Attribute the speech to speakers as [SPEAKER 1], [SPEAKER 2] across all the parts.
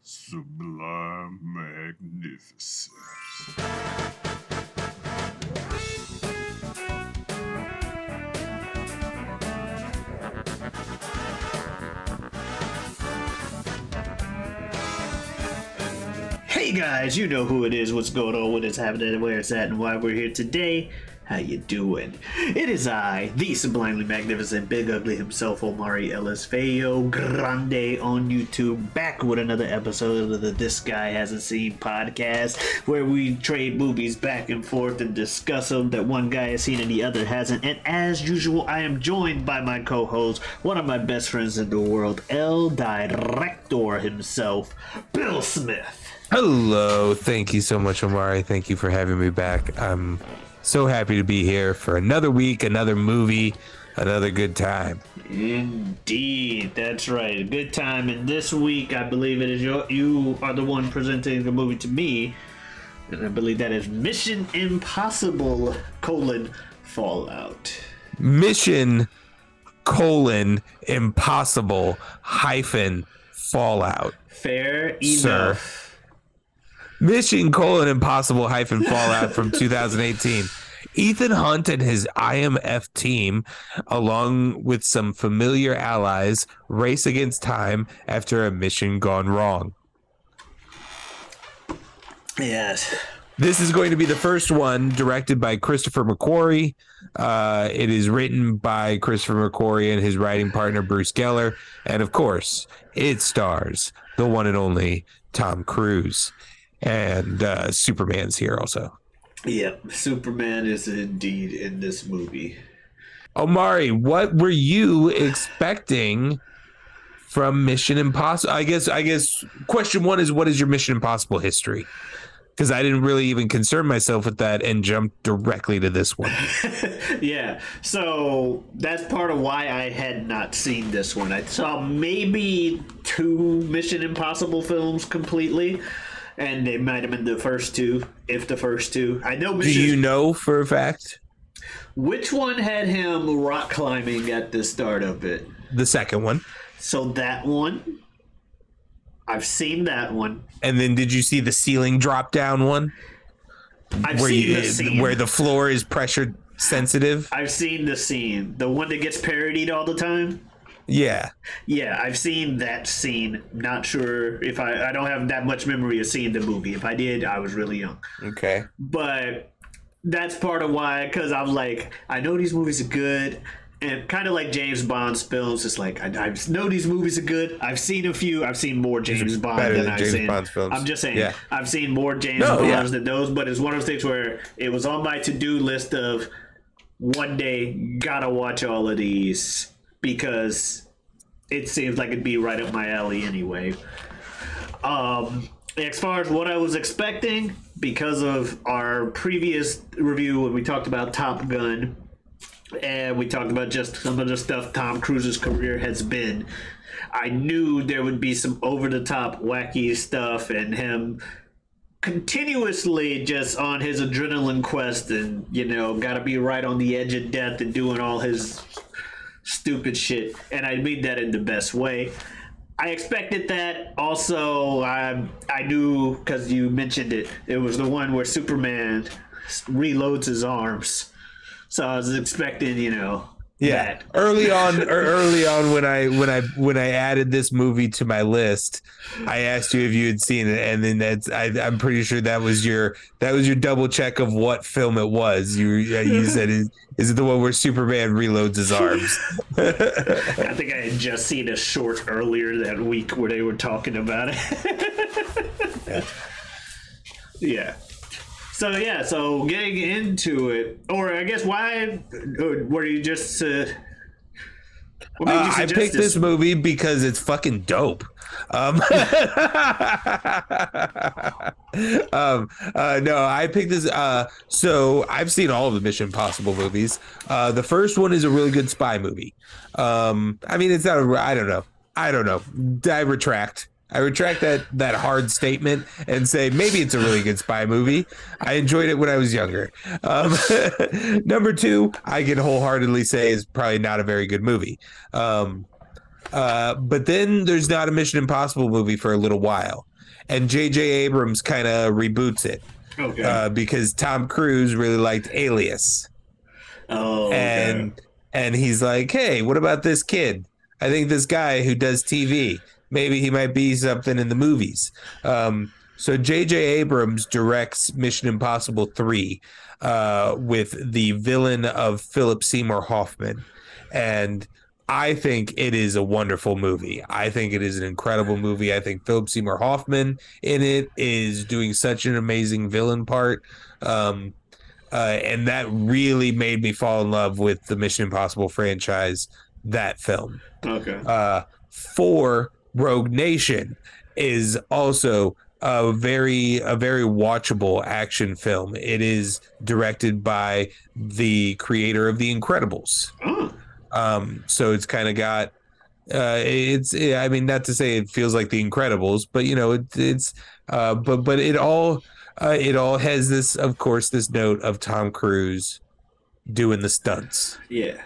[SPEAKER 1] Sublime magnificence.
[SPEAKER 2] Hey guys, you know who it is, what's going on, what is happening, where it's at, and why we're here today. How you doing? It is I, the sublimely magnificent Big Ugly himself, Omari Ellis Feo Grande on YouTube, back with another episode of the This Guy Hasn't Seen podcast, where we trade movies back and forth and discuss them that one guy has seen and the other hasn't. And as usual, I am joined by my co-host, one of my best friends in the world, El Director himself, Bill Smith.
[SPEAKER 3] Hello, thank you so much, Omari. Thank you for having me back. I'm so happy to be here for another week, another movie, another good time.
[SPEAKER 2] Indeed, that's right. A good time. And this week, I believe it is you are the one presenting the movie to me, and I believe that is Mission Impossible: Fallout.
[SPEAKER 3] Mission: Impossible Fallout.
[SPEAKER 2] Fair enough.
[SPEAKER 3] Sir. Mission: Impossible Fallout from 2018. Ethan Hunt and his IMF team, along with some familiar allies, race against time after a mission gone wrong.
[SPEAKER 2] Yes.
[SPEAKER 3] This is going to be the first one directed by Christopher McQuarrie. It is written by Christopher McQuarrie and his writing partner, Bruce Geller. And of course, it stars the one and only Tom Cruise. And Superman's here also.
[SPEAKER 2] Yep, Superman is indeed in this movie.
[SPEAKER 3] Omari, what were you expecting from Mission Impossible? I guess question one is, what is your Mission Impossible history? Because I didn't really even concern myself with that and jumped directly to this one.
[SPEAKER 2] Yeah, so that's part of why I had not seen this one. I saw maybe 2 Mission Impossible films completely. And they might have been the first 2, if the first 2. I know.
[SPEAKER 3] Do you know for a fact?
[SPEAKER 2] Which one had him rock climbing at the start of it?
[SPEAKER 3] The second one.
[SPEAKER 2] So that one, I've seen that one.
[SPEAKER 3] And then did you see the ceiling drop down one?
[SPEAKER 2] I've seen the scene.
[SPEAKER 3] Where the floor is pressure sensitive?
[SPEAKER 2] I've seen the scene. The one that gets parodied all the time?
[SPEAKER 3] Yeah.
[SPEAKER 2] Yeah, I've seen that scene. Not sure if I don't have that much memory of seeing the movie. If I did, I was really young.
[SPEAKER 3] Okay.
[SPEAKER 2] But that's part of why, because I'm like, I know these movies are good. And kind of like James Bond's films, it's like, I know these movies are good. I've seen a few. I've seen more James Bond than I've seen.
[SPEAKER 3] Bond's films.
[SPEAKER 2] I'm just saying,
[SPEAKER 3] yeah.
[SPEAKER 2] I've seen more James Bonds than those. But it's one of those things where it was on my to-do list of one day, gotta watch all of these. Because it seems like it'd be right up my alley anyway. As far as what I was expecting, because of our previous review when we talked about Top Gun, and we talked about just some of the stuff Tom Cruise's career has been, I knew there would be some over-the-top wacky stuff and him continuously just on his adrenaline quest and, gotta be right on the edge of death and doing all his stupid shit, and I mean that in the best way. I expected that. Also, I knew, because you mentioned it, it was the one where Superman reloads his arms, so I was expecting, that.
[SPEAKER 3] Early on when I added this movie to my list, I asked you if you had seen it, and then I'm pretty sure that was your double check of what film it was. You said, is it the one where Superman reloads his arms?
[SPEAKER 2] I think I had just seen a short earlier that week where they were talking about it. Yeah. So getting into it, or I guess why were you just?
[SPEAKER 3] I picked this movie because it's fucking dope. No, I picked this. So I've seen all of the Mission Impossible movies. The first one is a really good spy movie. I mean, it's not. I don't know. I retract. I retract that hard statement and say maybe it's a really good spy movie. I enjoyed it when I was younger. Number two, I can wholeheartedly say is probably not a very good movie. But then there's not a Mission Impossible movie for a little while, and J.J. Abrams kind of reboots it because Tom Cruise really liked Alias.
[SPEAKER 2] Oh, okay.
[SPEAKER 3] And he's like, hey, what about this kid? I think this guy who does TV, maybe he might be something in the movies. So J.J. Abrams directs Mission Impossible 3 with the villain of Philip Seymour Hoffman. And I think it is a wonderful movie. I think it is an incredible movie. I think Philip Seymour Hoffman in it is doing such an amazing villain part. And that really made me fall in love with the Mission Impossible franchise, that film.
[SPEAKER 2] Okay.
[SPEAKER 3] 4, Rogue Nation is also a very watchable action film. It is directed by the creator of The Incredibles. So it's kind of got I mean, not to say it feels like The Incredibles, but you know, but it all has this, of course, this note of Tom Cruise doing the stunts.
[SPEAKER 2] Yeah.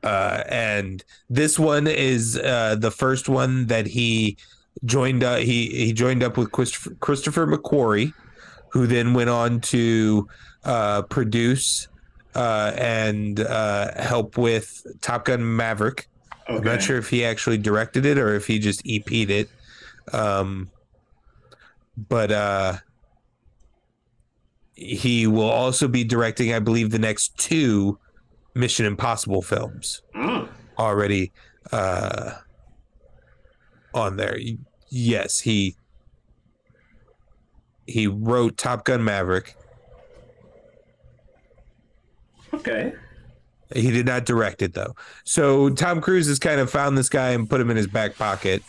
[SPEAKER 3] And this one is the first one that he joined. He joined up with Christopher McQuarrie, who then went on to produce and help with Top Gun Maverick. Okay. I'm not sure if he actually directed it or if he just EP'd it. But he will also be directing, I believe, the next 2 Mission Impossible films already on there. Yes, he wrote Top Gun Maverick.
[SPEAKER 2] Okay.
[SPEAKER 3] He did not direct it, though. So Tom Cruise has kind of found this guy and put him in his back pocket.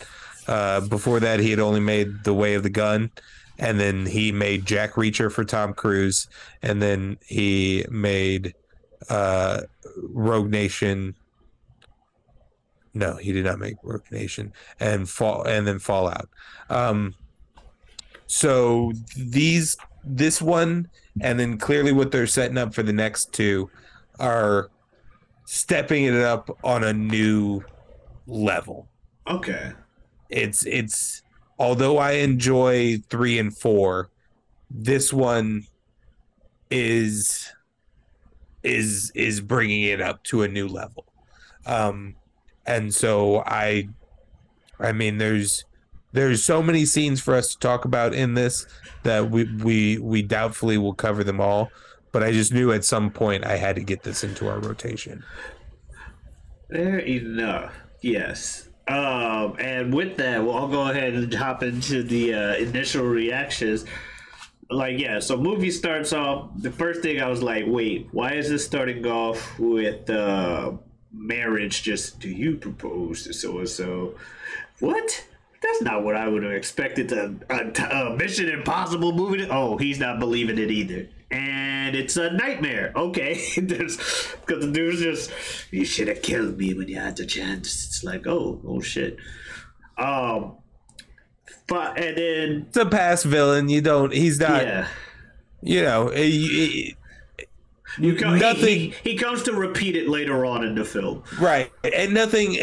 [SPEAKER 3] Before that, he had only made The Way of the Gun, and then he made Jack Reacher for Tom Cruise, and then he made Rogue Nation. No, he did not make Rogue Nation, and then Fallout. So this one, and then clearly what they're setting up for the next 2 are stepping it up on a new level.
[SPEAKER 2] Okay.
[SPEAKER 3] It's although I enjoy 3 and 4, this one is bringing it up to a new level. And so I mean, there's so many scenes for us to talk about in this that we doubtfully will cover them all, but I just knew at some point I had to get this into our rotation.
[SPEAKER 2] Fair enough. Yes. And with that, I'll go ahead and hop into the initial reactions. Like, yeah, so movie starts off. The first thing I was like, wait, why is this starting off with marriage? Just, do you propose to so and so? What? That's not what I would have expected a Mission Impossible movie. Oh, he's not believing it either. And it's a nightmare. Okay. Because the dude's just, you should have killed me when you had the chance. It's like, oh shit. But, and then.
[SPEAKER 3] It's a past villain. He's not. Yeah. You know,
[SPEAKER 2] nothing. He comes to repeat it later on in the film.
[SPEAKER 3] Right. And nothing.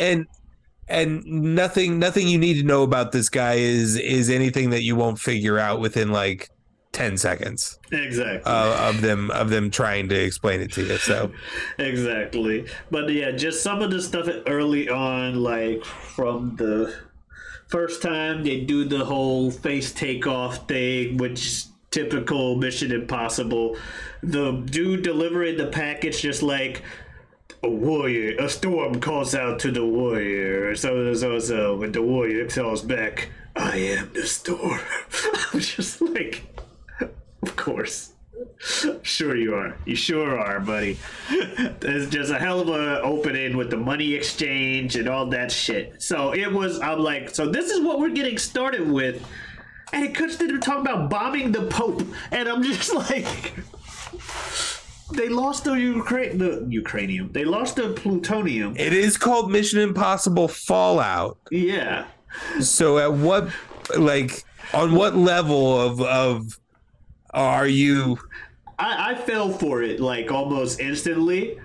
[SPEAKER 3] And nothing you need to know about this guy is anything that you won't figure out within like 10 seconds.
[SPEAKER 2] Exactly.
[SPEAKER 3] Of them trying to explain it to you. So
[SPEAKER 2] exactly. But yeah, just some of the stuff early on, like from the first time they do the whole face takeoff thing, which is typical Mission Impossible. The dude delivering the package just like, a storm calls out to the warrior, so when the warrior tells back, I am the storm. I'm just like, of course. Sure you are. You sure are, buddy. It's just a hell of a opening with the money exchange and all that shit. So I'm like, so this is what we're getting started with. And it cuts to them talking about bombing the Pope. And I'm just like, they lost the Ukrainium. They lost the plutonium.
[SPEAKER 3] It is called Mission Impossible Fallout.
[SPEAKER 2] Yeah.
[SPEAKER 3] So at what, like, on what level of are you?
[SPEAKER 2] I fell for it like almost instantly.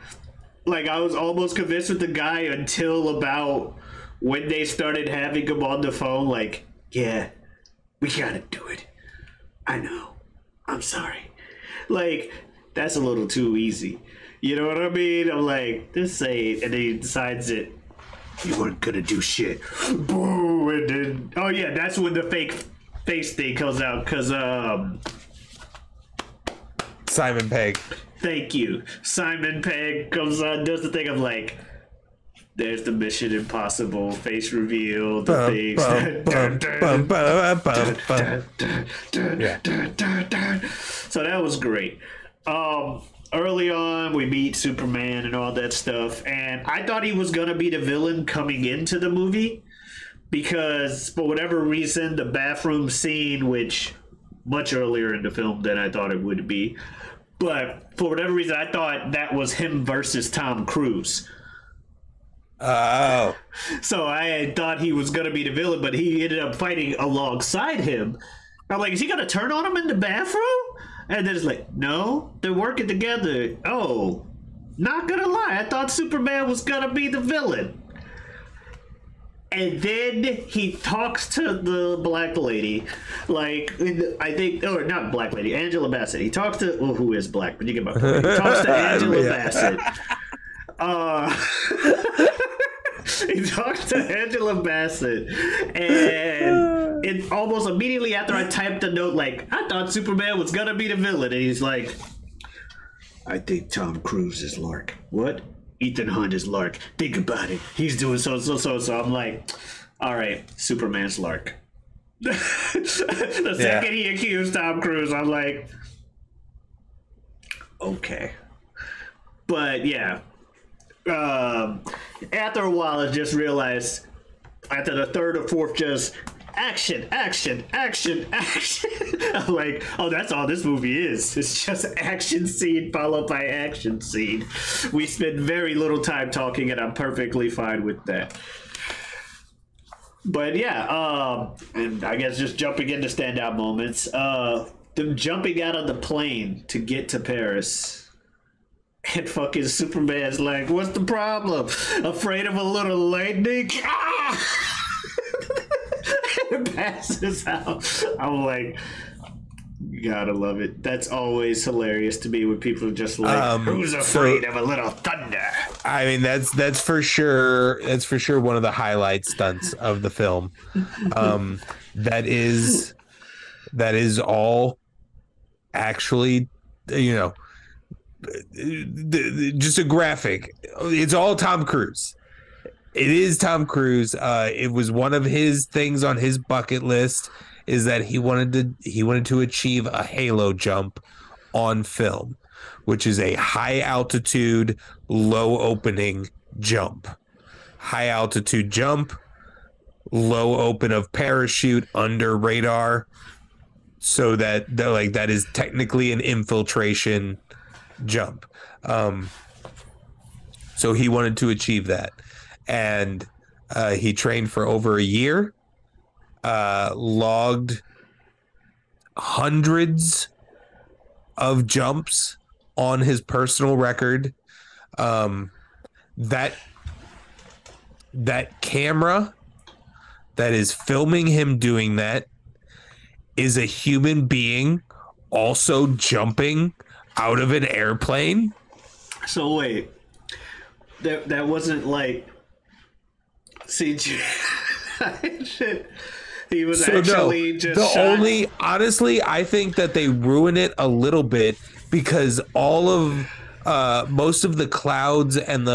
[SPEAKER 2] Like, I was almost convinced with the guy until about when they started having him on the phone. Like, yeah, we gotta do it. I know. I'm sorry. Like, that's a little too easy. You know what I mean? I'm like, this ain't. And then he decides it. You weren't gonna do shit. Boo! And then, oh yeah, that's when the fake face thing comes out. Because,
[SPEAKER 3] Simon Pegg.
[SPEAKER 2] Thank you. Simon Pegg comes on, does the thing of like, there's the Mission Impossible face reveal, the things. So that was great. Early on, we meet Superman and all that stuff, and I thought he was gonna be the villain coming into the movie because, for whatever reason, the bathroom scene, which much earlier in the film than I thought it would be, but for whatever reason, I thought that was him versus Tom Cruise.
[SPEAKER 3] Oh.
[SPEAKER 2] So I had thought he was going to be the villain, but he ended up fighting alongside him. I'm like, is he going to turn on him in the bathroom? And then it's like, no, they're working together. Oh, not going to lie. I thought Superman was going to be the villain. And then he talks to the black lady, like, I think, or not black lady, Angela Bassett. He talks to, well, who is black, but you get my point. He talks to Angela Bassett. He talks to Angela Bassett, and it almost immediately after I typed the note, like, I thought Superman was gonna be the villain, and he's like, I think Tom Cruise is Lark. What? Ethan Hunt is Lark. Think about it. He's doing so. I'm like, all right, Superman's Lark. The second he accused Tom Cruise, I'm like, okay. But yeah, after a while, I just realized, after the third or fourth, just action. I'm like, oh, that's all this movie is. It's just action scene followed by action scene. We spend very little time talking, and I'm perfectly fine with that. But yeah, and I guess just jumping into standout moments, them jumping out of the plane to get to Paris. And fucking Superman's like, what's the problem? Afraid of a little lightning? Ah! It passes out. I'm like, gotta love it. That's always hilarious to me when people are just like, who's afraid of a little thunder?
[SPEAKER 3] I mean, that's for sure. That's for sure one of the highlight stunts of the film. That is all actually, just a graphic. It's all Tom Cruise. It is Tom Cruise. It was one of his things on his bucket list, is that he wanted to achieve a halo jump on film, which is a high altitude, low opening jump. High altitude jump, low open of parachute under radar, so that is technically an infiltration jump. So he wanted to achieve that. And he trained for over a year, logged hundreds of jumps on his personal record. That camera that is filming him doing that is a human being also jumping out of an airplane.
[SPEAKER 2] So wait, that wasn't like CG shit. He was actually just
[SPEAKER 3] the
[SPEAKER 2] shot.
[SPEAKER 3] only, honestly, I think that they ruin it a little bit because all of most of the clouds and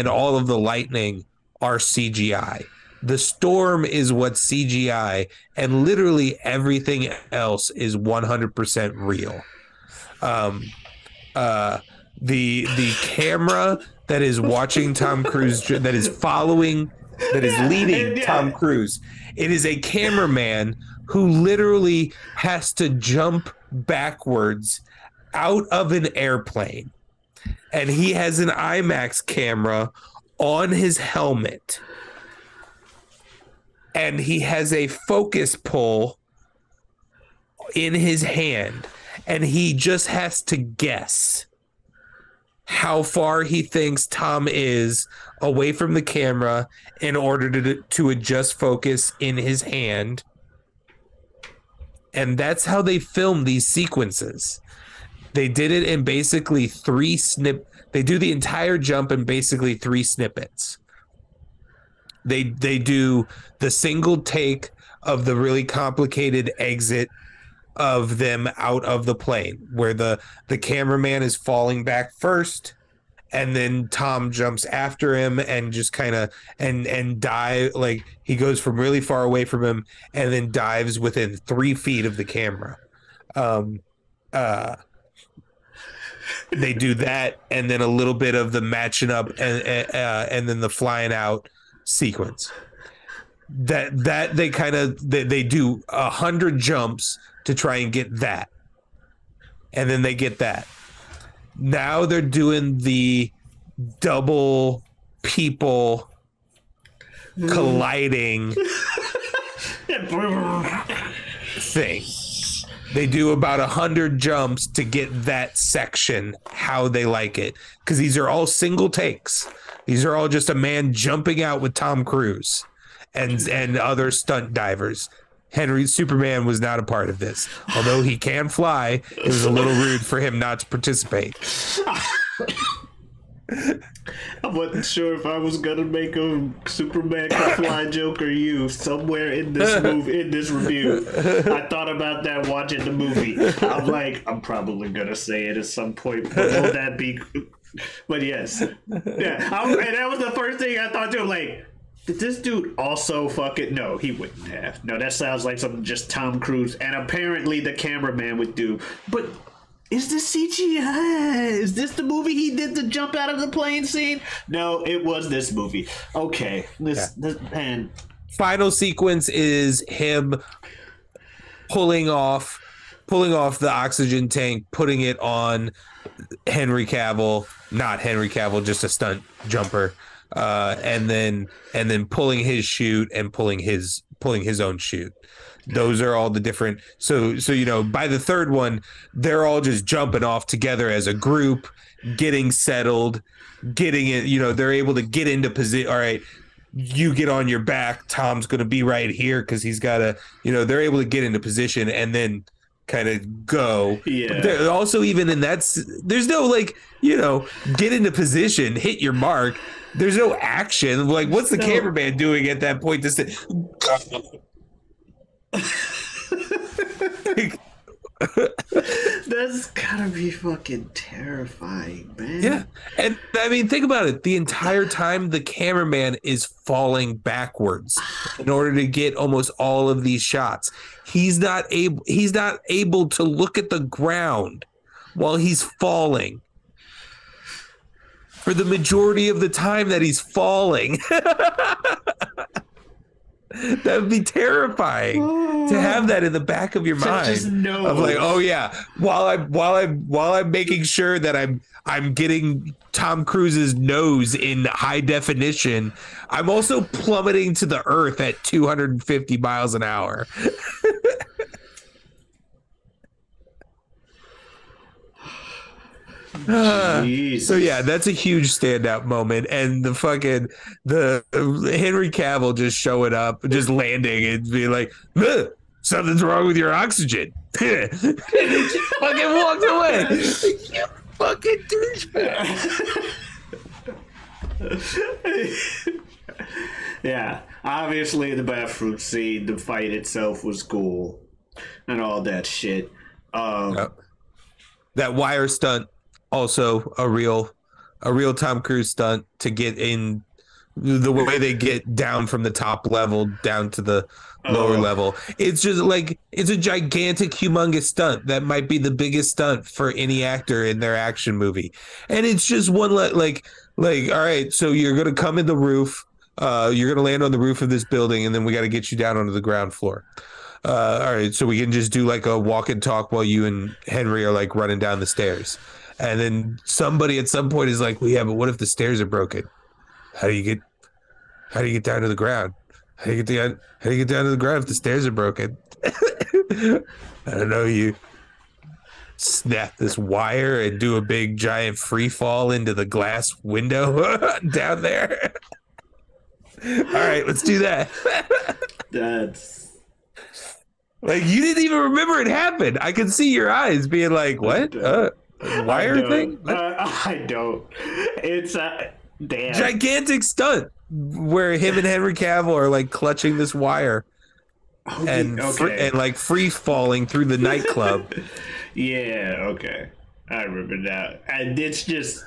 [SPEAKER 3] all of the lightning are CGI. The storm is what's CGI, and literally everything else is 100% real. The camera that is watching Tom Cruise, that is leading Tom Cruise, it is a cameraman who literally has to jump backwards out of an airplane, and he has an IMAX camera on his helmet, and he has a focus pull in his hand, and he just has to guess how far he thinks Tom is away from the camera in order to adjust focus in his hand. And that's how they film these sequences. They did it in basically they do the entire jump in basically 3 snippets. They do the single take of the really complicated exit of them out of the plane, where the cameraman is falling back first, and then Tom jumps after him and just kind of and dive, like he goes from really far away from him and then dives within 3 feet of the camera. They do that, and then a little bit of the matching up and then the flying out sequence. That they do 100 jumps to try and get that, and then they get that. Now they're doing the double people colliding thing. They do about 100 jumps to get that section how they like it, because these are all single takes. These are all just a man jumping out with Tom Cruise and other stunt divers. Superman was not a part of this. Although he can fly, it was a little rude for him not to participate.
[SPEAKER 2] I wasn't sure if I was gonna make a Superman can fly joke or you somewhere in this review. I thought about that watching the movie. I'm like, I'm probably gonna say it at some point, but will that be? But yes, yeah. And that was the first thing I thought too. I'm like, did this dude also fucking? No, he wouldn't have. No, that sounds like something just Tom Cruise and apparently the cameraman would do. But is this CGI? Is this the movie he did to jump out of the plane scene? No, it was this movie. Okay, this and
[SPEAKER 3] final sequence is him pulling off the oxygen tank, putting it on Henry Cavill, not Henry Cavill, just a stunt jumper, and then pulling his chute and pulling his own chute. Those are all the different. So by the third one, they're all just jumping off together as a group, getting settled, getting it. They're able to get into position. All right, you get on your back. Tom's going to be right here because he's got to. They're able to get into position and then kind of go. Yeah. Also, even in that, there's no get into position, hit your mark. There's no action. Like, what's the cameraman doing at that point to say?
[SPEAKER 2] That's gotta be fucking terrifying, man.
[SPEAKER 3] Yeah, and I mean, think about it. The entire time, the cameraman is falling backwards in order to get almost all of these shots. He's not able to look at the ground while he's falling for the majority of the time that he's falling. That would be terrifying to have that in the back of your mind.
[SPEAKER 2] Just know.
[SPEAKER 3] Of like, oh yeah, while I'm making sure that I'm getting Tom Cruise's nose in high definition, I'm also plummeting to the earth at 250 miles an hour. So yeah, that's a huge standout moment, and the Henry Cavill just showing up, just landing and being like, something's wrong with your oxygen. And he just fucking walked away. You fucking douchebag.
[SPEAKER 2] Yeah, obviously the bathroom scene, the fight itself was cool and all that shit.
[SPEAKER 3] That wire stunt, also a real Tom Cruise stunt to get in. The way they get down from the top level down to the lower level, it's just like, it's a gigantic, humongous stunt that might be the biggest stunt for any actor in their action movie. And it's just one like all right, so you're gonna come in the roof, you're gonna land on the roof of this building, and then we got to get you down onto the ground floor. All right, so we can just do like a walk and talk while you and Henry are like running down the stairs. And then somebody at some point is like, well, yeah, but what if the stairs are broken? How do you get down to the ground? How do you get down to the ground if the stairs are broken? I don't know, you snap this wire and do a big giant free fall into the glass window down there. All right, let's do that.
[SPEAKER 2] That's
[SPEAKER 3] like you didn't even remember it happened. I can see your eyes being like, "What? Wire thing?"
[SPEAKER 2] I don't. It's a damn
[SPEAKER 3] gigantic stunt where him and Henry Cavill are like clutching this wire and like free falling through the nightclub.
[SPEAKER 2] Yeah, okay. I remember that. And it's just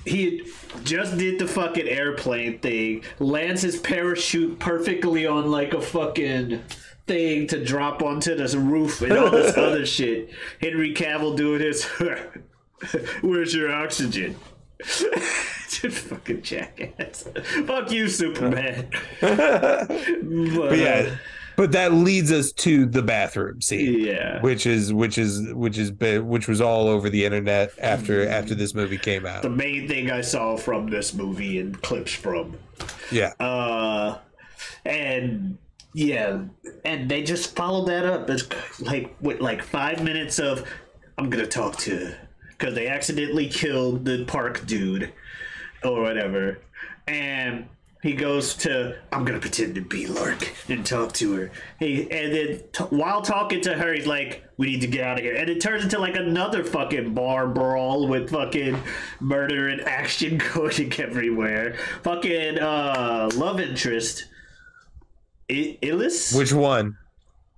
[SPEAKER 2] he just did the fucking airplane thing, lands his parachute perfectly on like a fucking thing to drop onto this roof and all this other shit. Henry Cavill doing his where's your oxygen? Just fucking jackass. Fuck you, Superman.
[SPEAKER 3] But that leads us to the bathroom scene.
[SPEAKER 2] Yeah.
[SPEAKER 3] Which was all over the internet after this movie came out.
[SPEAKER 2] The main thing I saw from this movie and clips from.
[SPEAKER 3] Yeah.
[SPEAKER 2] And they just followed that up. It's like with like 5 minutes of I'm gonna talk to, because they accidentally killed the park dude or whatever, and he goes to, I'm gonna pretend to be Lark and talk to her. And then while talking to her, he's like, we need to get out of here. And it turns into like another fucking bar brawl with fucking murder and action going everywhere. Fucking love interest. Illis?
[SPEAKER 3] Which one?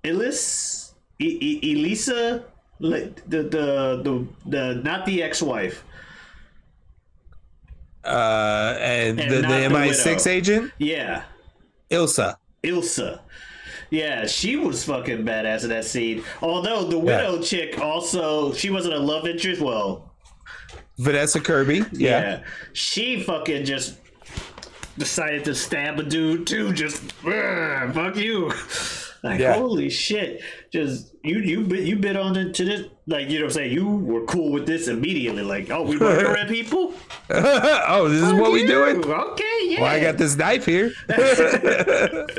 [SPEAKER 2] Illis? Elisa? The not the ex-wife.
[SPEAKER 3] And the MI6 agent?
[SPEAKER 2] Yeah.
[SPEAKER 3] Ilsa.
[SPEAKER 2] Yeah, she was fucking badass in that scene. Although the widow chick also, she wasn't a love interest. Well,
[SPEAKER 3] Vanessa Kirby. Yeah.
[SPEAKER 2] She fucking just decided to stab a dude too. Just fuck you. Like, holy shit. Just you bit on into this, like, you know what I'm saying, you were cool with this immediately, like, oh, we murdering people.
[SPEAKER 3] Oh, this is what we doing.
[SPEAKER 2] Okay, yeah.
[SPEAKER 3] Well, I got this knife here.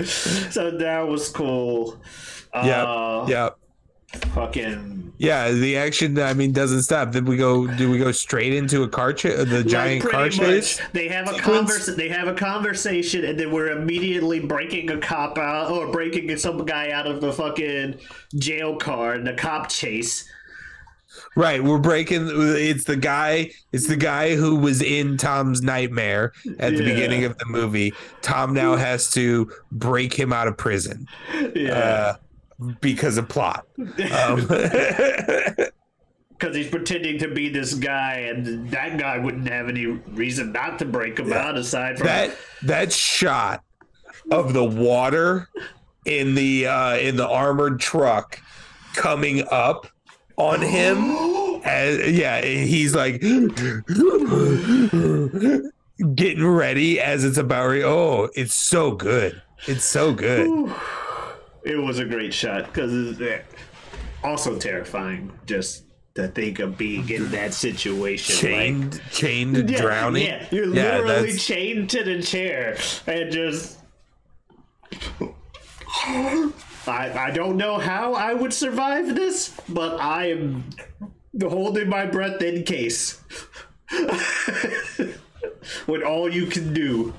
[SPEAKER 2] So that was cool.
[SPEAKER 3] Yeah.
[SPEAKER 2] Fucking
[SPEAKER 3] the action, I mean, doesn't stop. Then do we go straight into a car chase, the giant car chase?
[SPEAKER 2] They have a conversation, and then we're immediately breaking a cop out, or breaking some guy out of the fucking jail car in the cop chase.
[SPEAKER 3] Right, we're breaking. It's the guy who was in Tom's nightmare at the beginning of the movie. Tom now has to break him out of prison. Because of plot. Because
[SPEAKER 2] he's pretending to be this guy, and that guy wouldn't have any reason not to break him out aside from
[SPEAKER 3] that shot of the water in the armored truck coming up on him. He's like getting ready as it's about. Oh, it's so good. It's so good.
[SPEAKER 2] It was a great shot, because it's also terrifying just to think of being in that situation.
[SPEAKER 3] Chained, drowning.
[SPEAKER 2] Yeah, you're literally chained to the chair and just... I don't know how I would survive this, but I am holding my breath in case. With all you can do.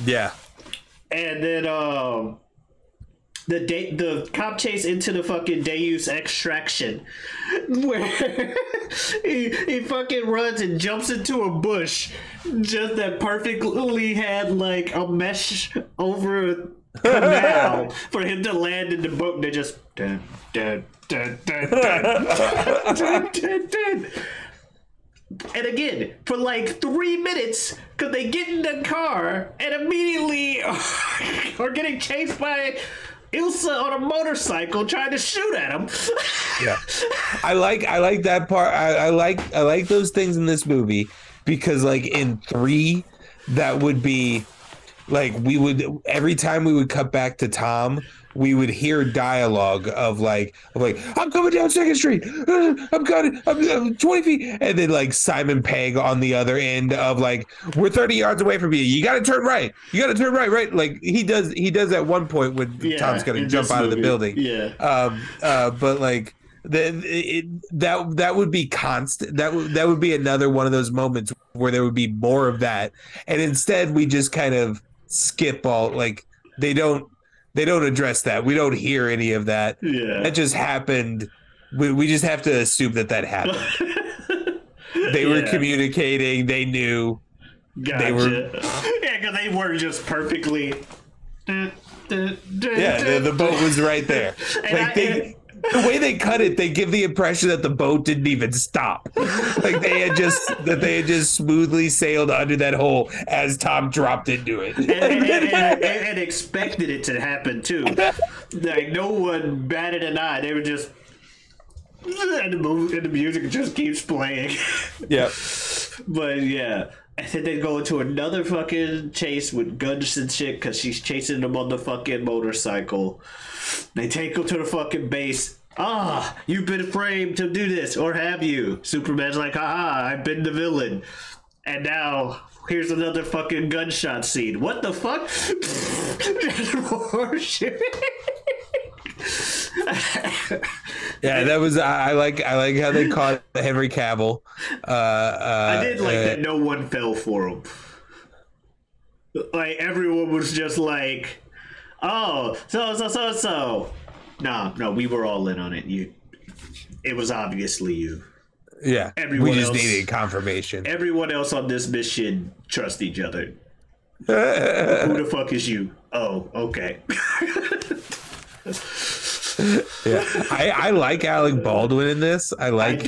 [SPEAKER 3] Yeah.
[SPEAKER 2] And then, the cop chase into the fucking Deus extraction, where he fucking runs and jumps into a bush, just that perfectly had like a mesh over a canal for him to land in the boat, and they just dun, dun, dun, dun, dun, dun, dun, dun. And again, for like 3 minutes, because they get in the car and immediately are getting chased by Ilsa on a motorcycle trying to shoot at him.
[SPEAKER 3] I like that part. I like those things in this movie, because like in 3, that would be like, every time we would cut back to Tom, we would hear dialogue of like I'm coming down 2nd Street, I'm 20 feet, and then like Simon Pegg on the other end of like, we're 30 yards away from you, you gotta turn right, right, like he does at one point when Tom's gonna jump out of the building. But like that would be constant. That would be another one of those moments where there would be more of that, and instead we just kind of skip all. Like they don't address that. We don't hear any of that.
[SPEAKER 2] Yeah,
[SPEAKER 3] that just happened. We just have to assume that happened. They were communicating. They knew.
[SPEAKER 2] Gotcha.
[SPEAKER 3] They were.
[SPEAKER 2] Yeah, because they were just perfectly.
[SPEAKER 3] Yeah, the boat was right there. Like the way they cut it, they give the impression that the boat didn't even stop. Like they had just smoothly sailed under that hole as Tom dropped into it,
[SPEAKER 2] and expected it to happen too. Like no one batted an eye. They were just, and the music just keeps playing.
[SPEAKER 3] Yeah,
[SPEAKER 2] but yeah. And then they go into another fucking chase with guns and shit because she's chasing them on the fucking motorcycle. They take him to the fucking base. You've been framed to do this, or have you? Superman's like, haha, I've been the villain. And now, here's another fucking gunshot scene. What the fuck?
[SPEAKER 3] Yeah, that was I like how they caught Henry Cavill.
[SPEAKER 2] I did like that no one fell for him. Like everyone was just like, "Oh, so." No, we were all in on it. It was obviously you.
[SPEAKER 3] Yeah, we just needed confirmation.
[SPEAKER 2] Everyone else on this mission trust each other. Who the fuck is you? Oh, okay.
[SPEAKER 3] Yeah, I like Alec Baldwin in this. I like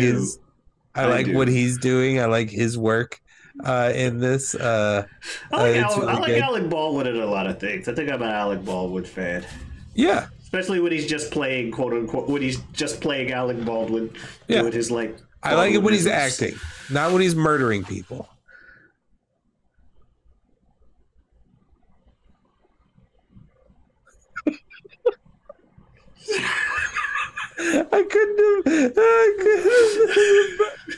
[SPEAKER 3] what he's doing. I like his work in this. I like
[SPEAKER 2] Alec Baldwin in a lot of things. I think I'm an Alec Baldwin fan.
[SPEAKER 3] Yeah,
[SPEAKER 2] especially when he's just playing quote unquote when he's just playing Alec Baldwin.
[SPEAKER 3] Yeah,
[SPEAKER 2] doing his like.
[SPEAKER 3] I like it when he's acting, not when he's murdering people. I couldn't have.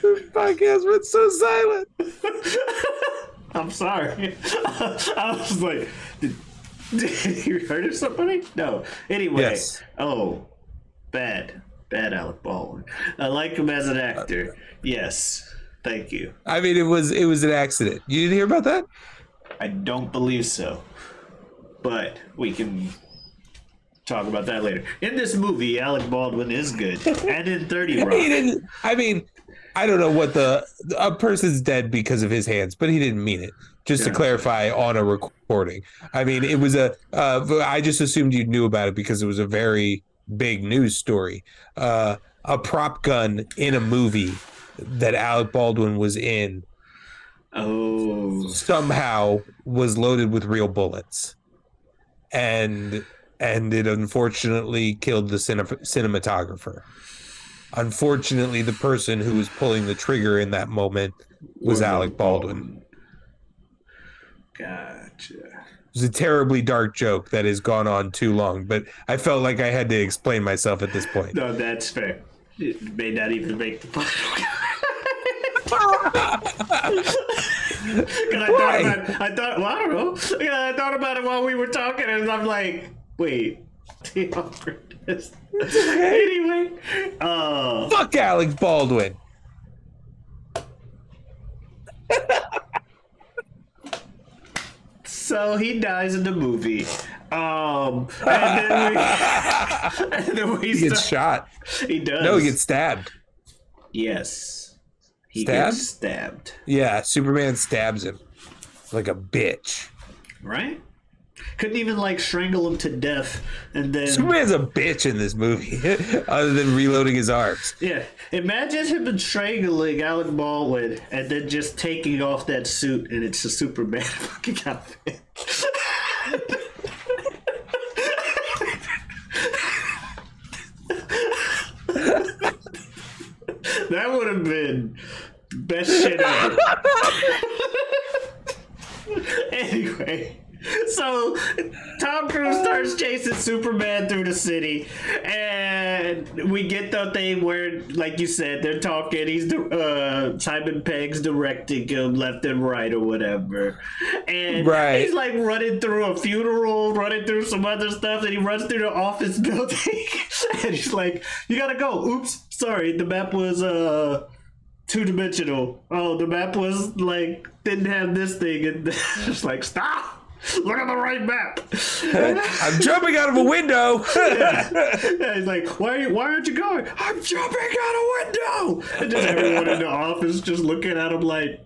[SPEAKER 3] The podcast went so silent.
[SPEAKER 2] I'm sorry. I was like, did you heard of somebody? No. Anyway. Yes. Oh, bad Alec Baldwin. I like him as an actor. Yes. Thank you.
[SPEAKER 3] I mean, it was an accident. You didn't hear about that?
[SPEAKER 2] I don't believe so. But we can talk about that later. In this movie, Alec Baldwin is good. And in 30 Rock.
[SPEAKER 3] He didn't, I mean, I don't know what a person's dead because of his hands, but he didn't mean it. Just to clarify on a recording. I mean, it was I just assumed you knew about it because it was a very big news story. A prop gun in a movie that Alec Baldwin was in somehow was loaded with real bullets. And it unfortunately killed the cinematographer. Unfortunately, the person who was pulling the trigger in that moment was Alec Baldwin.
[SPEAKER 2] Gotcha.
[SPEAKER 3] It was a terribly dark joke that has gone on too long, but I felt like I had to explain myself at this point.
[SPEAKER 2] No, that's fair. It may not even make the final. I thought, well, I don't know. Yeah, I thought about it while we were talking, and I'm like, wait. Anyway,
[SPEAKER 3] fuck Alec Baldwin.
[SPEAKER 2] So he dies in the movie. And then he
[SPEAKER 3] gets shot.
[SPEAKER 2] He does.
[SPEAKER 3] No, he gets stabbed.
[SPEAKER 2] Yes. He gets stabbed.
[SPEAKER 3] Yeah, Superman stabs him like a bitch.
[SPEAKER 2] Right? Couldn't even like strangle him to death, and then
[SPEAKER 3] Superman's a bitch in this movie, other than reloading his arms.
[SPEAKER 2] Yeah, imagine him strangling Alec Baldwin and then just taking off that suit, and it's a Superman fucking outfit. That would have been best shit ever. Anyway. So Tom Cruise starts chasing Superman through the city, and we get the thing where, like you said, they're talking. He's Simon Pegg's directing him left and right or whatever, and he's like running through a funeral, running through some other stuff, and he runs through the office building, and he's like, "You gotta go. Oops, sorry, the map was two-dimensional. Oh, the map was like didn't have this thing, and just like stop. Look at the right map.
[SPEAKER 3] I'm jumping out of a window.
[SPEAKER 2] Yeah, he's like, why aren't you going? I'm jumping out a window. And just everyone in the office just looking at him like,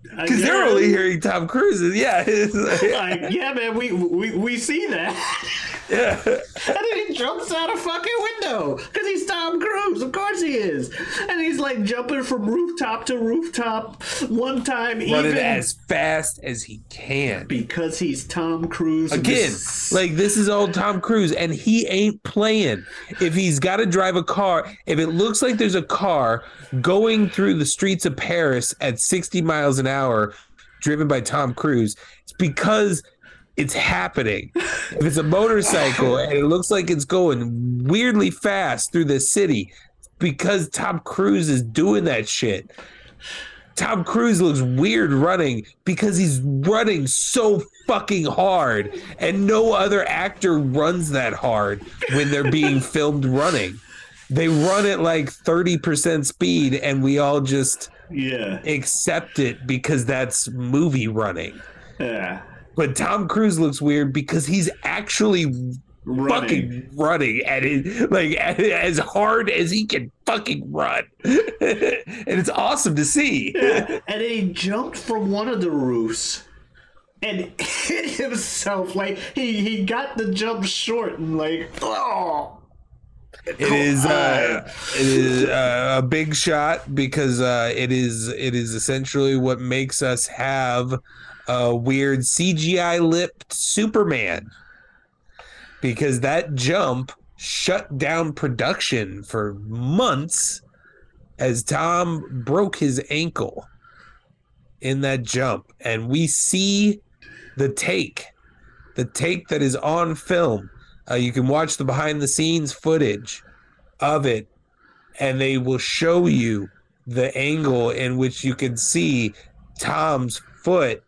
[SPEAKER 3] because they're only hearing Tom Cruise. Yeah,
[SPEAKER 2] like, yeah, man, we see that.
[SPEAKER 3] Yeah.
[SPEAKER 2] And then he jumps out a fucking window because he's Tom Cruise. Of course he is. And he's like jumping from rooftop to rooftop one time,
[SPEAKER 3] running as fast as he can
[SPEAKER 2] because he's Tom Cruise.
[SPEAKER 3] Again, like this is all Tom Cruise, and he ain't playing. If he's got to drive a car, if it looks like there's a car going through the streets of Paris at 60 miles an hour, driven by Tom Cruise, it's because it's happening. If it's a motorcycle and it looks like it's going weirdly fast through the city, it's because Tom Cruise is doing that shit. Tom Cruise looks weird running because he's running so fucking hard, and no other actor runs that hard when they're being filmed running. They run at like 30% speed, and we all just accept it because that's movie running.
[SPEAKER 2] Yeah.
[SPEAKER 3] But Tom Cruise looks weird because he's actually fucking running at it, like as hard as he can fucking run. And it's awesome to see.
[SPEAKER 2] Yeah. And then he jumped from one of the roofs and hit himself. Like he got the jump short and like, oh.
[SPEAKER 3] It is a big shot because it is essentially what makes us have a weird CGI lipped Superman, because that jump shut down production for months as Tom broke his ankle in that jump, and we see the take that is on film. You can watch the behind the scenes footage of it, and they will show you the angle in which you can see Tom's foot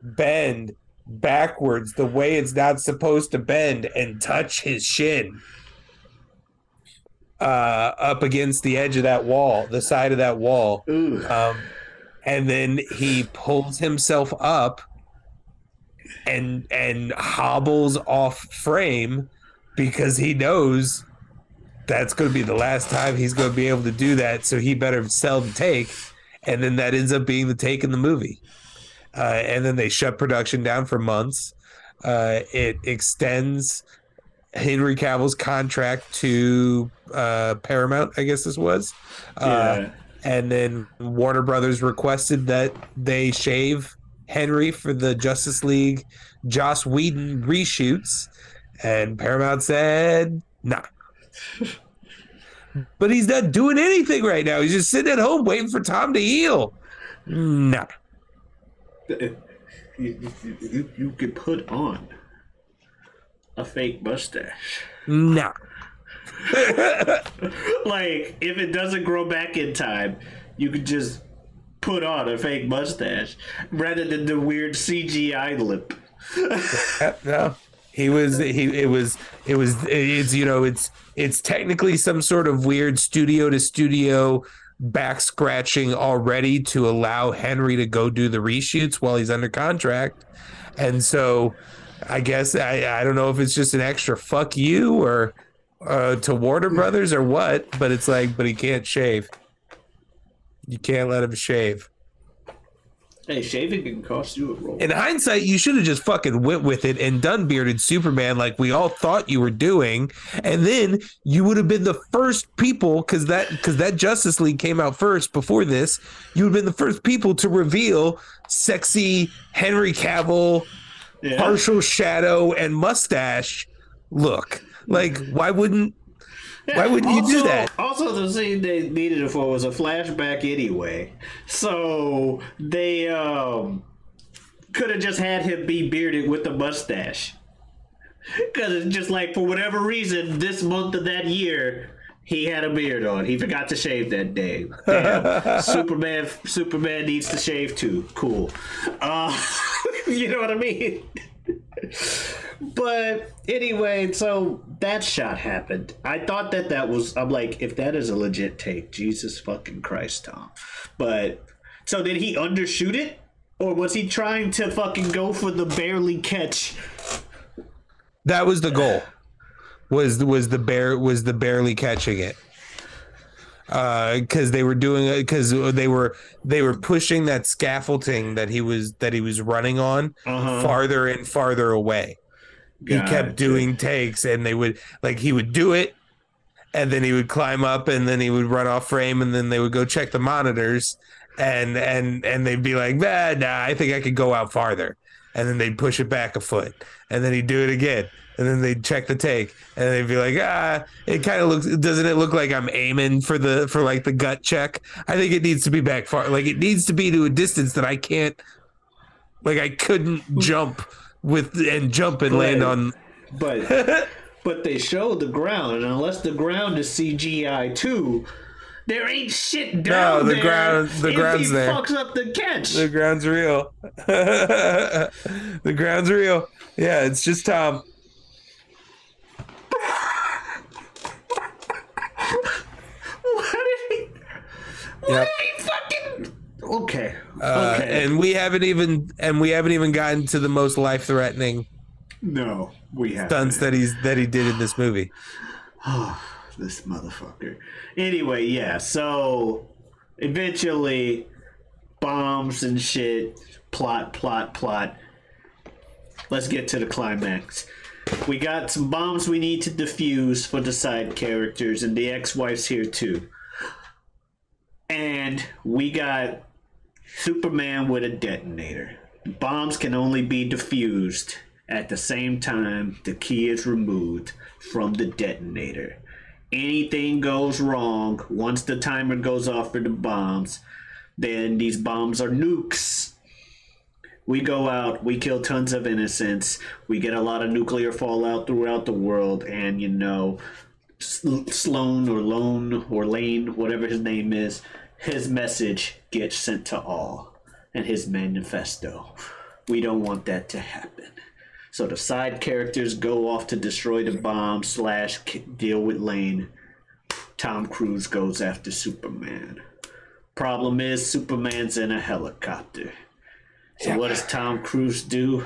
[SPEAKER 3] bend backwards the way it's not supposed to bend and touch his shin up against the edge of that wall, the side of that wall. And then he pulls himself up and hobbles off frame because he knows that's going to be the last time he's going to be able to do that, so he better sell the take. And then that ends up being the take in the movie. And then they shut production down for months. It extends Henry Cavill's contract to Paramount, I guess this was. And then Warner Brothers requested that they shave Henry for the Justice League Joss Whedon reshoots. And Paramount said, nah. But he's not doing anything right now. He's just sitting at home waiting for Tom to heal. Nah.
[SPEAKER 2] You could put on a fake mustache.
[SPEAKER 3] Nah.
[SPEAKER 2] Like, if it doesn't grow back in time, you could just put on a fake mustache rather than the weird CGI lip.
[SPEAKER 3] No. It's technically some sort of weird studio to studio back scratching already to allow Henry to go do the reshoots while he's under contract. And so I guess I don't know if it's just an extra fuck you or to Warner Brothers or what, but it's like, but he can't shave. You can't let him shave.
[SPEAKER 2] Hey, shaving can cost you a role.
[SPEAKER 3] In hindsight, you should have just fucking went with it and done bearded Superman like we all thought you were doing, and then you would have been the first people, because that Justice League came out first before this. You would have been the first people to reveal sexy Henry Cavill, partial shadow and mustache look. Like, why wouldn't you do that?
[SPEAKER 2] Also, the scene they needed it for was a flashback anyway. So they could have just had him be bearded with a mustache. Because it's just like, for whatever reason, this month of that year, he had a beard on. He forgot to shave that day. Damn. Superman needs to shave too. Cool. You know what I mean? But anyway, so that shot happened. I thought that was. I'm like, if that is a legit take, Jesus fucking Christ, Tom. But so did he undershoot it, or was he trying to fucking go for the barely catch?
[SPEAKER 3] That was the goal. Was the barely catching it. Because they were doing it because they were pushing that scaffolding that he was running on farther and farther away. He kept doing takes, and they would he would do it, and then he would climb up, and then he would run off frame, and then they would go check the monitors, and they'd be like, nah, I think I could go out farther, and then they'd push it back a foot, and then he'd do it again. And then they'd check the take, and they'd be like, it kind of doesn't it look like I'm aiming for the gut check? I think it needs to be back far. Like, it needs to be to a distance that I can't, I couldn't jump and land on.
[SPEAKER 2] But they show the ground, and unless the ground is CGI too, there ain't shit down there.
[SPEAKER 3] The ground's there.
[SPEAKER 2] Fucks up the catch.
[SPEAKER 3] The ground's real. The ground's real. Yeah, it's just Tom.
[SPEAKER 2] What did he fucking? Okay.
[SPEAKER 3] And we haven't even gotten to the most life-threatening.
[SPEAKER 2] No, we haven't.
[SPEAKER 3] Stunts that he did in this movie.
[SPEAKER 2] Oh, this motherfucker. Anyway, yeah. So eventually, bombs and shit. Plot. Let's get to the climax. We got some bombs we need to defuse for the side characters, and the ex-wife's here too. And we got Superman with a detonator. Bombs can only be defused at the same time the key is removed from the detonator. Anything goes wrong once the timer goes off for the bombs, then these bombs are nukes. We go out, we kill tons of innocents, we get a lot of nuclear fallout throughout the world, and Sloan or Lone or Lane, whatever his name is, his message gets sent to all, and his manifesto. We don't want that to happen. So the side characters go off to destroy the bomb / deal with Lane. Tom Cruise goes after Superman. Problem is, Superman's in a helicopter. So what does Tom Cruise do?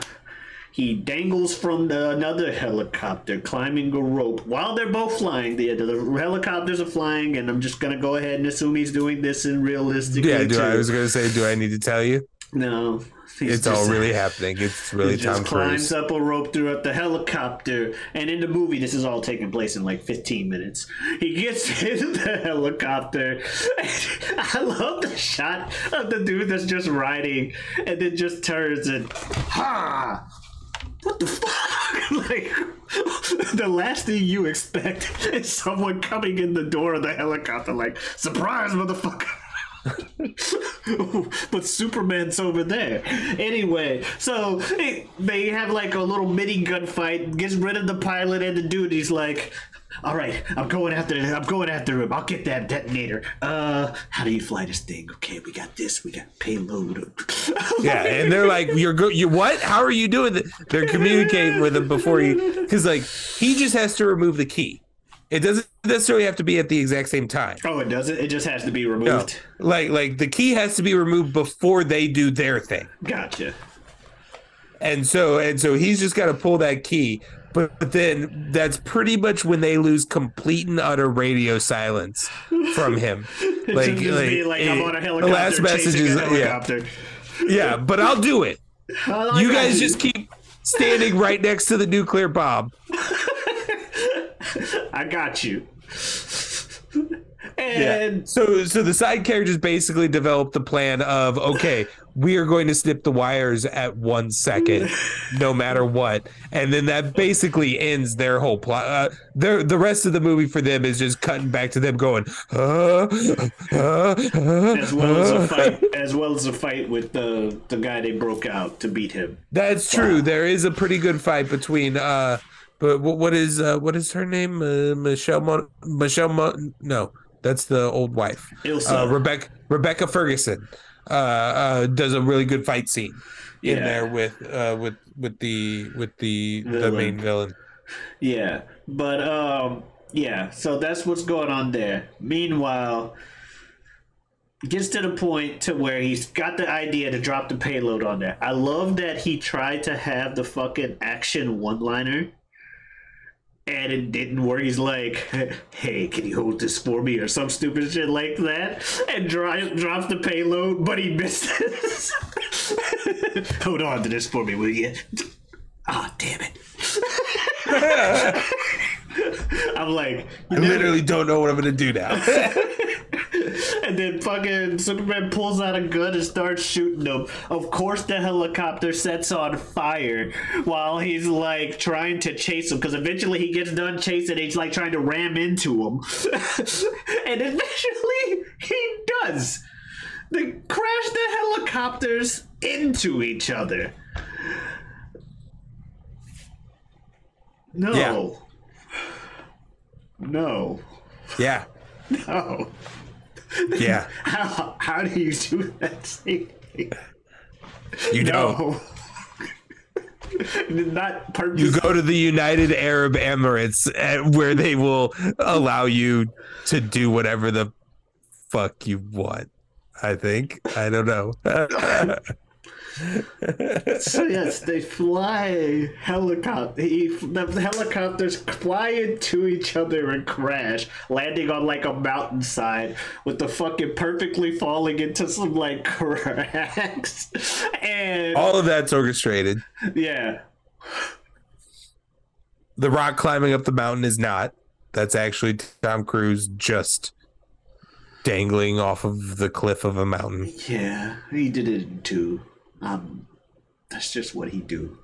[SPEAKER 2] He dangles from another helicopter, climbing a rope while they're both flying. The helicopters are flying, and I'm just gonna go ahead and assume he's doing this in realistic.
[SPEAKER 3] Yeah, I was gonna say, do I need to tell you?
[SPEAKER 2] No,
[SPEAKER 3] it's all really happening. It's really Tom Cruise.
[SPEAKER 2] Climbs up a rope throughout the helicopter, and in the movie, this is all taking place in 15 minutes. He gets in the helicopter. I love the shot of the dude that's just riding, and then just turns and what the fuck? The last thing you expect is someone coming in the door of the helicopter, surprise, motherfucker. But Superman's over there. Anyway, so they have a little mini gunfight, gets rid of the pilot and the dude. He's like, all right, I'm going after him. I'll get that detonator. How do you fly this thing? Okay, we got this. We got payload.
[SPEAKER 3] Yeah, and they're like, you what? How are you doing that? They're communicating with him before because he just has to remove the key. It doesn't necessarily have to be at the exact same time.
[SPEAKER 2] Oh, it doesn't? It just has to be removed?
[SPEAKER 3] No. Like the key has to be removed before they do their thing.
[SPEAKER 2] Gotcha.
[SPEAKER 3] And so he's just got to pull that key. But then that's pretty much when they lose complete and utter radio silence from him.
[SPEAKER 2] I'm on a helicopter.
[SPEAKER 3] The last message is
[SPEAKER 2] helicopter.
[SPEAKER 3] Yeah, but I'll do it. You guys just keep standing right next to the nuclear bomb.
[SPEAKER 2] I got you. And
[SPEAKER 3] so the side characters basically developed the plan of, okay, we are going to snip the wires at 1 second, no matter what, and then that basically ends their whole plot. The rest of the movie for them is just cutting back to them going,
[SPEAKER 2] as well as a fight with the guy they broke out to beat him.
[SPEAKER 3] That's true. There is a pretty good fight between. But what is her name? No, that's the old wife.
[SPEAKER 2] Ilsa.
[SPEAKER 3] Rebecca Ferguson does a really good fight scene. in
[SPEAKER 2] Yeah.
[SPEAKER 3] there with the main villain.
[SPEAKER 2] Yeah, but yeah. So that's what's going on there. Meanwhile, gets to the point to where he's got the idea to drop the payload on there. I love that he tried to have the fucking action one-liner, and it didn't work. He's like, "Hey, can you hold this for me?" or some stupid shit like that, and drops the payload, but he misses. Hold on to this for me, will you? Ah, damn it. I'm like,
[SPEAKER 3] I literally don't know what I'm gonna do now.
[SPEAKER 2] And then fucking Superman pulls out a gun and starts shooting them. Of course, the helicopter sets on fire while he's like trying to chase him, because eventually he gets done chasing. He's like trying to ram into him, and eventually he does. They crash the helicopters into each other. No.
[SPEAKER 3] Yeah.
[SPEAKER 2] No.
[SPEAKER 3] Yeah.
[SPEAKER 2] No.
[SPEAKER 3] Yeah.
[SPEAKER 2] How do you do that safely?
[SPEAKER 3] You know.
[SPEAKER 2] Not purpose.
[SPEAKER 3] You go to the United Arab Emirates where they will allow you to do whatever the fuck you want. I think. I don't know.
[SPEAKER 2] So yes, they fly helicopter. The helicopters fly into each other and crash, landing on like a mountainside with the fucking perfectly falling into some like cracks. And
[SPEAKER 3] all of that's orchestrated.
[SPEAKER 2] Yeah.
[SPEAKER 3] The rock climbing up the mountain is not. That's actually Tom Cruise just dangling off of the cliff of a mountain.
[SPEAKER 2] Yeah, he did it in two. That's just what he do.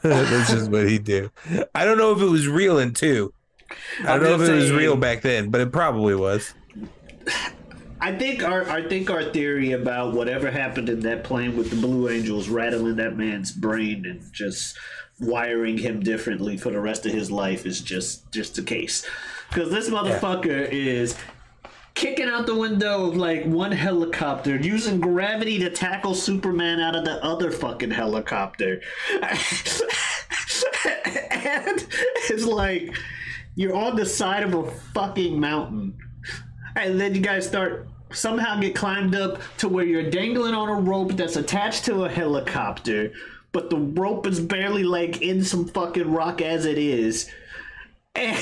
[SPEAKER 3] That's just what he do. I don't know if it was real in two. I don't know if it was real back then, but it probably was.
[SPEAKER 2] I think our theory about whatever happened in that plane with the Blue Angels rattling that man's brain and just wiring him differently for the rest of his life is just the case. Because this motherfucker is kicking out the window of like one helicopter, using gravity to tackle Superman out of the other fucking helicopter. And it's like you're on the side of a fucking mountain, and then you guys somehow get climbed up to where you're dangling on a rope that's attached to a helicopter, but the rope is barely like in some fucking rock as it is. And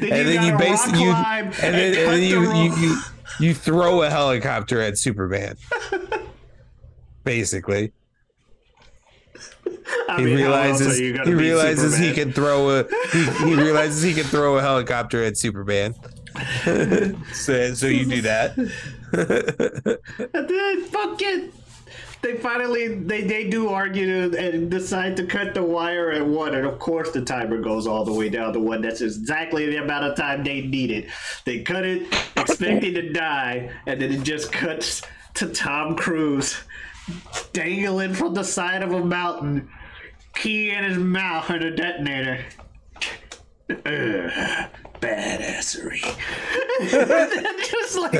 [SPEAKER 2] then you basically
[SPEAKER 3] you throw a helicopter at Superman. Basically, he realizes he can throw a helicopter at Superman. so you do that.
[SPEAKER 2] And then fucking they do argue and decide to cut the wire at one, and of course the timer goes all the way down to one. That's exactly the amount of time they needed. They cut it expecting to die, and then it just cuts to Tom Cruise dangling from the side of a mountain, key in his mouth and a detonator. Badassery. Just like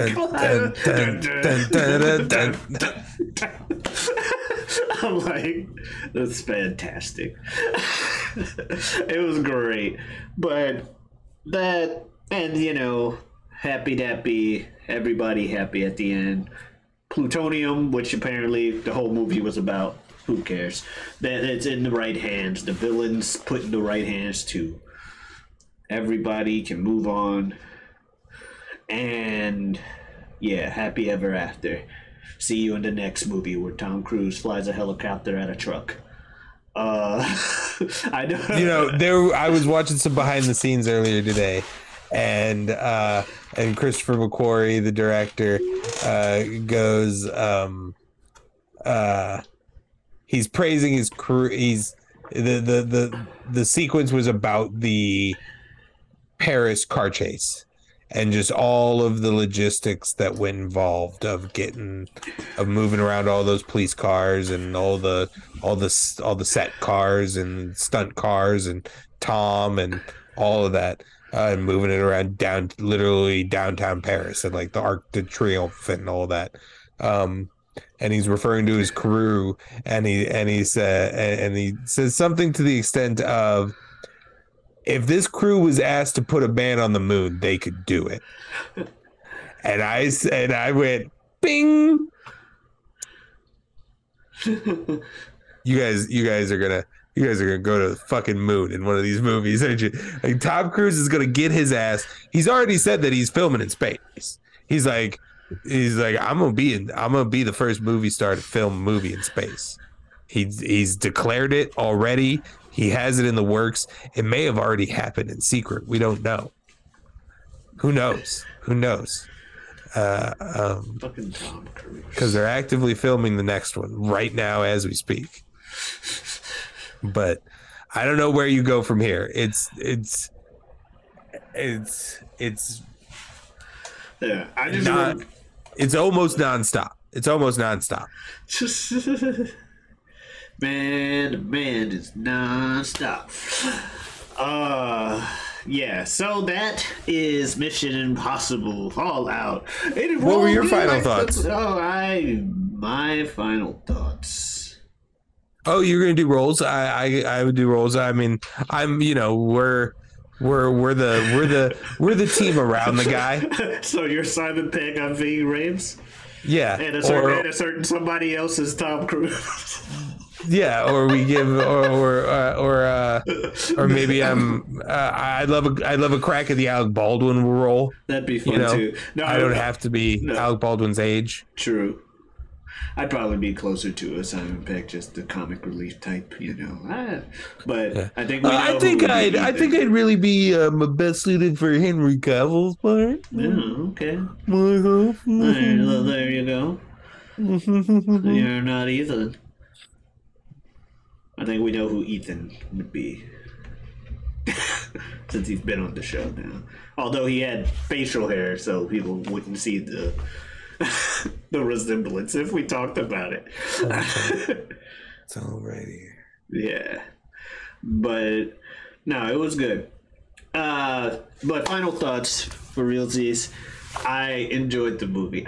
[SPEAKER 2] I'm like, that's fantastic. It was great. But that, and you know, happy dappy, everybody happy at the end. Plutonium, which apparently the whole movie was about, who cares? That it's in the right hands. The villain's put in the right hands too. Everybody can move on. And yeah, happy ever after. See you in the next movie where Tom Cruise flies a helicopter at a truck. I know.
[SPEAKER 3] You know, I was watching some behind the scenes earlier today, and Christopher McQuarrie, the director, goes, he's praising his crew. The sequence was about the Paris car chase and just all of the logistics that went involved of moving around all those police cars and all the set cars and stunt cars and Tom and all of that. and moving it around literally downtown Paris and like the Arc de Triomphe and all that. Um, and he's referring to his crew, and he says something to the extent of, if this crew was asked to put a man on the moon, they could do it. And I went, bing. You guys are gonna go to the fucking moon in one of these movies, aren't you? Like, Tom Cruise is gonna get his ass. He's already said that he's filming in space. He's like, I'm gonna be the first movie star to film a movie in space. He's declared it already. He has it in the works. It may have already happened in secret. We don't know. Who knows?
[SPEAKER 2] Fucking Tom Cruise.
[SPEAKER 3] Because they're actively filming the next one right now as we speak. But I don't know where you go from here. It's
[SPEAKER 2] yeah.
[SPEAKER 3] It's almost nonstop.
[SPEAKER 2] Man, the band is nonstop. Yeah, so that is Mission Impossible Fallout.
[SPEAKER 3] What were your final thoughts?
[SPEAKER 2] My final thoughts.
[SPEAKER 3] Oh, you're gonna do rolls? I would do rolls. I mean, we're the team around the guy.
[SPEAKER 2] So you're Simon Pegg on Ving Rhames?
[SPEAKER 3] Yeah.
[SPEAKER 2] And a certain somebody else is Tom Cruise.
[SPEAKER 3] Yeah, or we give, or maybe I'd love a crack at the Alec Baldwin role.
[SPEAKER 2] That'd be fun too. No,
[SPEAKER 3] I don't have to be Alec Baldwin's age.
[SPEAKER 2] True. I'd probably be closer to a Simon Pegg, just the comic relief type, But yeah. I think
[SPEAKER 3] I think I'd really be best suited for Henry Cavill's part.
[SPEAKER 2] Yeah, okay. Well, there you go. You're not Ethan. I think we know who Ethan would be. Since he's been on the show now. Although he had facial hair, so people wouldn't see the resemblance if we talked about it.
[SPEAKER 3] It's all right here.
[SPEAKER 2] Yeah. But no, it was good. But final thoughts for realsies. I enjoyed the movie.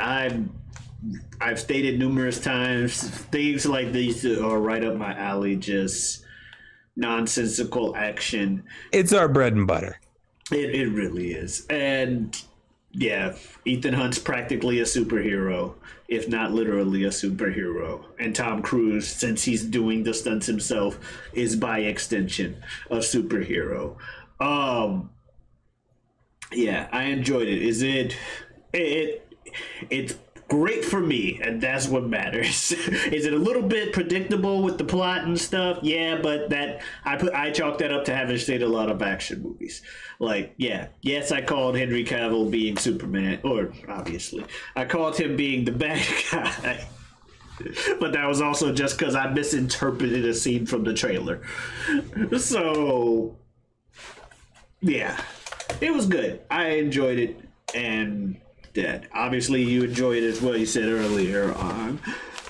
[SPEAKER 2] I've stated numerous times, things like these are right up my alley, just nonsensical action.
[SPEAKER 3] It's our bread and butter.
[SPEAKER 2] It really is. And yeah, Ethan Hunt's practically a superhero, if not literally a superhero. And Tom Cruise, since he's doing the stunts himself, is by extension a superhero. Yeah, I enjoyed it. It's great for me, and that's what matters. Is it a little bit predictable with the plot and stuff? Yeah, but I chalk that up to having seen a lot of action movies. Like, yes, I called Henry Cavill being Superman, or obviously I called him being the bad guy. But that was also just because I misinterpreted a scene from the trailer. So yeah, it was good. I enjoyed it, and that obviously you enjoyed it as well. You said earlier on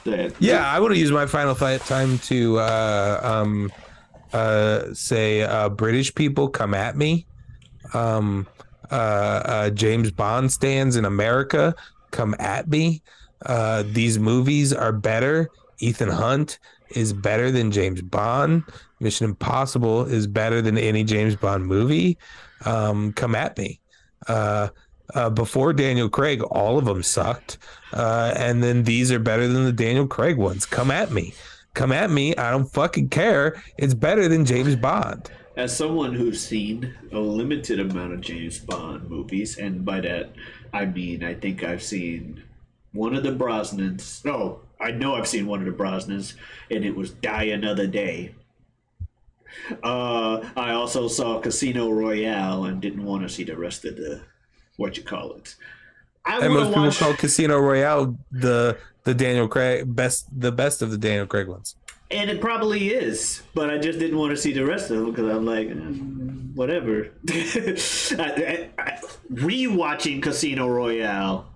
[SPEAKER 2] that.
[SPEAKER 3] Yeah, I want to use my final time to say, British people, come at me. James Bond stands in America, come at me. These movies are better. Ethan Hunt is better than James Bond. Mission Impossible is better than any James Bond movie. Come at me. Before Daniel Craig, all of them sucked. And then these are better than the Daniel Craig ones. Come at me. I don't fucking care. It's better than James Bond.
[SPEAKER 2] As someone who's seen a limited amount of James Bond movies, and by that I mean I think I've seen one of the Brosnans. No, I know I've seen one of the Brosnans, and it was Die Another Day. I also saw Casino Royale and didn't want to see the rest of the
[SPEAKER 3] And most people call Casino Royale the Daniel Craig the best of the Daniel Craig ones.
[SPEAKER 2] And it probably is, but I just didn't want to see the rest of them because I'm like, whatever. Rewatching Casino Royale,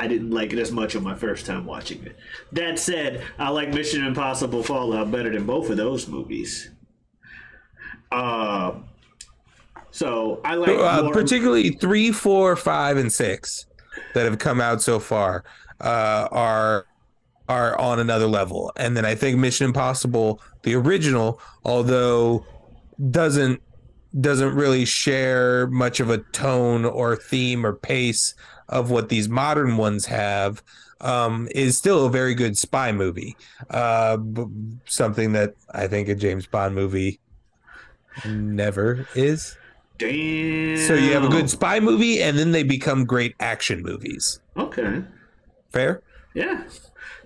[SPEAKER 2] I didn't like it as much on my first time watching it. That said, I like Mission Impossible Fallout better than both of those movies. So I like more,
[SPEAKER 3] particularly 3, 4, 5, and 6 that have come out so far are on another level. And then I think Mission Impossible, the original, although doesn't really share much of a tone or theme or pace of what these modern ones have, is still a very good spy movie. Something that I think a James Bond movie never is.
[SPEAKER 2] damn.
[SPEAKER 3] So you have a good spy movie, and then they become great action movies.
[SPEAKER 2] Okay.
[SPEAKER 3] Fair?
[SPEAKER 2] Yeah.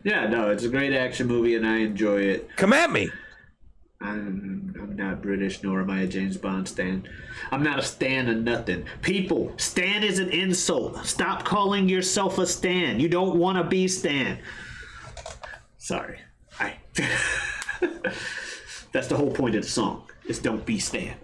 [SPEAKER 2] Yeah, no, it's a great action movie, and I enjoy it.
[SPEAKER 3] Come at me.
[SPEAKER 2] I'm not British, nor am I a James Bond stan. I'm not a stan of nothing. People, stan is an insult. Stop calling yourself a stan. You don't want to be stan. Sorry. That's the whole point of the song, is don't be stan.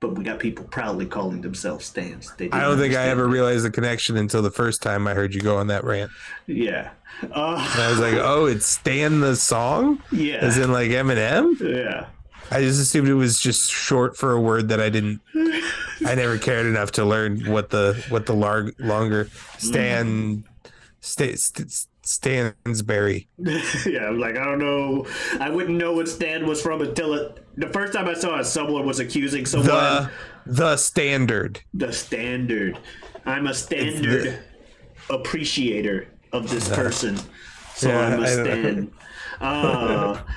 [SPEAKER 2] But we got people proudly calling themselves stans.
[SPEAKER 3] I don't think I ever realized the connection until the first time I heard you go on that rant.
[SPEAKER 2] Yeah.
[SPEAKER 3] And I was like, oh, it's Stan the song?
[SPEAKER 2] Yeah.
[SPEAKER 3] As in like Eminem?
[SPEAKER 2] Yeah.
[SPEAKER 3] I just assumed it was just short for a word that I never cared enough to learn what the longer Stansberry.
[SPEAKER 2] Yeah, I'm like, I don't know. I wouldn't know what Stan was from until the first time I saw it, someone was accusing someone.
[SPEAKER 3] The Standard.
[SPEAKER 2] The Standard. I'm a standard appreciator of this person. So
[SPEAKER 3] Yeah,
[SPEAKER 2] I'm a stan.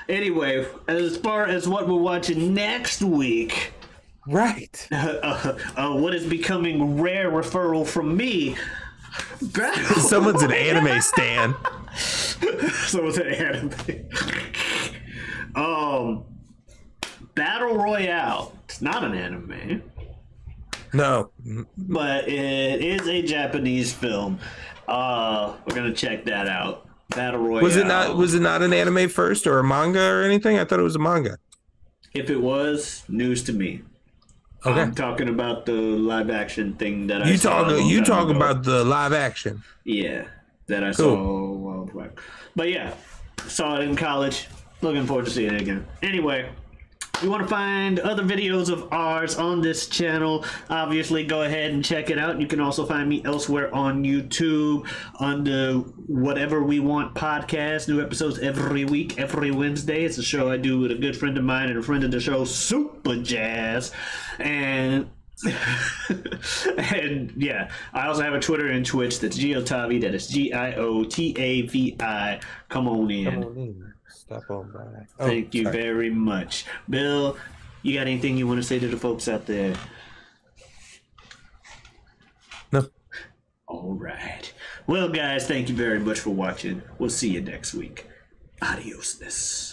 [SPEAKER 2] Anyway, as far as what we're watching next week,
[SPEAKER 3] Right.
[SPEAKER 2] what is becoming rare referral from me.
[SPEAKER 3] Someone's an anime stan.
[SPEAKER 2] Someone's an anime. Battle Royale. It's not an anime,
[SPEAKER 3] No.
[SPEAKER 2] but it is a Japanese film. We're gonna check that out. Battle Royale.
[SPEAKER 3] Was it not an anime first or a manga or anything? I thought it was a manga.
[SPEAKER 2] If it was, news to me.
[SPEAKER 3] Okay.
[SPEAKER 2] I'm talking about the live action thing that
[SPEAKER 3] You talk about the live action.
[SPEAKER 2] Yeah, that I saw a while back. But yeah, saw it in college. Looking forward to seeing it again. Anyway, if you want to find other videos of ours on this channel, obviously go ahead and check it out. You can also find me elsewhere on YouTube under Whatever We Want podcast. New episodes every week, every Wednesday. It's a show I do with a good friend of mine and a friend of the show, Super Jazz. And and yeah, I also have a Twitter and Twitch that's Giotavi. That is GIOTAVI. Come on in.
[SPEAKER 3] Stop on by.
[SPEAKER 2] Thank you very much. Bill, you got anything you want to say to the folks out there?
[SPEAKER 3] No.
[SPEAKER 2] All right. Well, guys, thank you very much for watching. We'll see you next week. Adios.